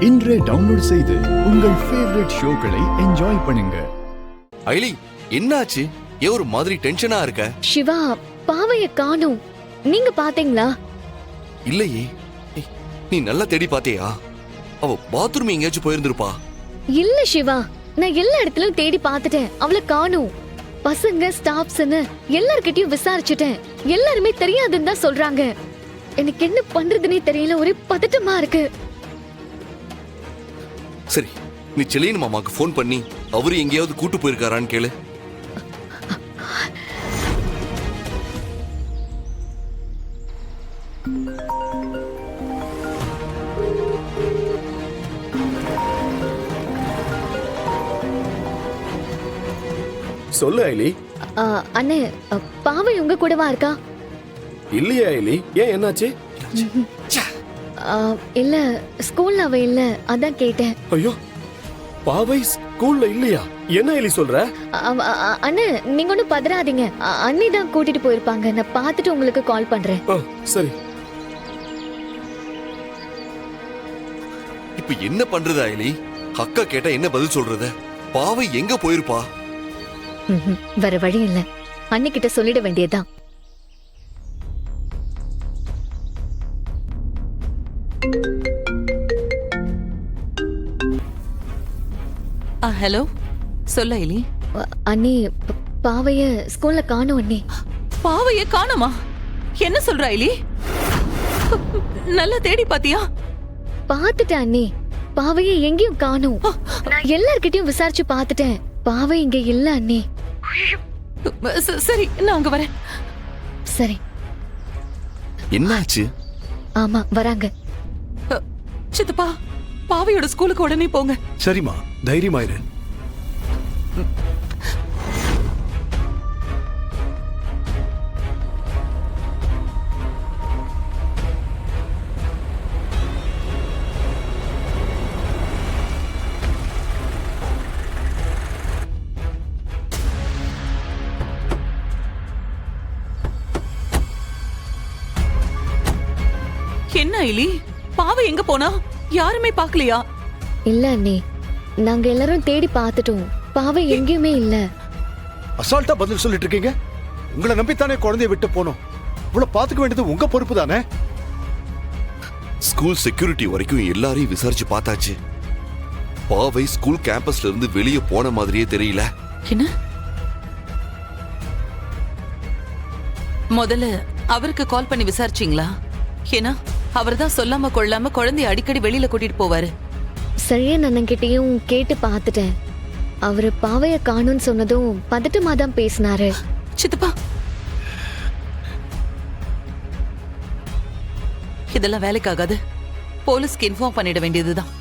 இன்றே டவுன்லோட் செய்து உங்கள் ஃபேவரட் ஷோக்களை என்ஜாய் பண்ணுங்க. ஐலி, என்னாச்சு? ஏன் ஒரு மாதிரி டென்ஷனா இருக்க? சிவா, பாவைய காணோம். நீங்க பாத்தீங்களா? இல்லையே. நீ நல்லா தேடி பாத்தியா? அவ பாத்ரூம் எங்கேயாச்சும் போயிருந்திருப்பா. இல்ல சிவா, நான் எல்லா இடத்துலயும் தேடி பாத்துட்டேன். அவளை காணோம். பசங்க, ஸ்டாஃப்ஸ்னு எல்லார்கிட்டயும் விசாரிச்சுட்டேன். எல்லாருமே தெரியாதுன்னு தான் சொல்றாங்க. எனக்கு என்ன பண்றதுன்னே தெரியல. ஒரே பதட்டமா இருக்கு. சரி, நீ செலியன் மாமாக்கு ஃபோன் பண்ணி அவரு எங்கேயாவது கூட்டு போயிருக்காரான்னு கேளு. சொல்லு ஐலி. அண்ணே, பாவை உங்க கூடவா இருக்கா? இல்லையா ஐலி? ஏன், என்னாச்சு? இல்ல, ஸ்கூல்ல அவ இல்ல, அதான் கேட்டேன். ஐயோ, பாவை ஸ்கூல்ல இல்லையா? என்ன ஐலி சொல்ற? அண்ணே, நீங்க ஒண்ணும் பதறாதீங்க. அண்ணி தான் கூட்டிட்டு போயிருப்பாங்க. நான் பாத்துட்டு உங்களுக்கு கால் பண்றேன். சரி. இப்ப என்ன பண்றது ஐலி? அக்கா கேட்டா என்ன பதில் சொல்றது? பாவை எங்க போயிருப்பா? வேற வழி இல்ல, அன்னிக்கிட்ட சொல்லிட வேண்டியதுதான். ஹலோ, சொல்ல ஐலி. அண்ணி, பாவைய ஸ்கூல்ல காணோம். அண்ணி, பாவைய காணோமா? என்ன சொல்ற ஐலி? நல்லா தேடி பாத்தியா? பாத்துட்டேன் அண்ணி. பாவைய எங்கேயும் காணோம். நான் எல்லார்கிட்டயும் விசாரிச்சு பாத்துட்டேன். பாவை இங்க இல்ல அண்ணி. சரி, நான் அங்க வரேன். சரி. என்னாச்சு? ஆமா, வராங்க. சித்தப்பா, பாவையோட ஸ்கூலுக்கு உடனே போங்க. சரிம்மா, தைரியமாயிரு. என்ன ஐலி, பாவை எங்க போனா? யாருமே பாக்கலையா? இல்ல அண்ணி, நாங்க எல்லாரும் தேடி பாத்துட்டோம். பாவை எங்கேயுமே இல்ல. அசால்ட்டா பதில் சொல்லிட்டு இருக்கீங்க. உங்களை நம்பித்தானே குழந்தைய விட்டு போனோம். இவ்வளவு பாத்துக்க வேண்டியது உங்க பொறுப்பு தானே. ஸ்கூல் செக்யூரிட்டி வரைக்கும் எல்லாரையும் விசாரிச்சு பார்த்தாச்சு. பாவை ஸ்கூல் கேம்பஸ்ல இருந்து வெளியே போன மாதிரியே தெரியல. என்ன? முதல்ல அவருக்கு கால் பண்ணி விசாரிச்சீங்களா? ஏன்னா அவர்தான் சொல்லாம கொள்ளாம குழந்தைய அடிக்கடி வெளியில கூட்டிட்டு போவாரு. சரியா அண்ணன்கிட்டயும் கேட்டு பாத்துட்டேன். அவரு பாவைய காணும்னு சொன்னதும் பதட்டமா தான் பேசினாரு. சித்தப்பா, இதெல்லாம் வேலைக்காகாது. போலீஸ்க்கு இன்ஃபார்ம் பண்ணிட வேண்டியதுதான்.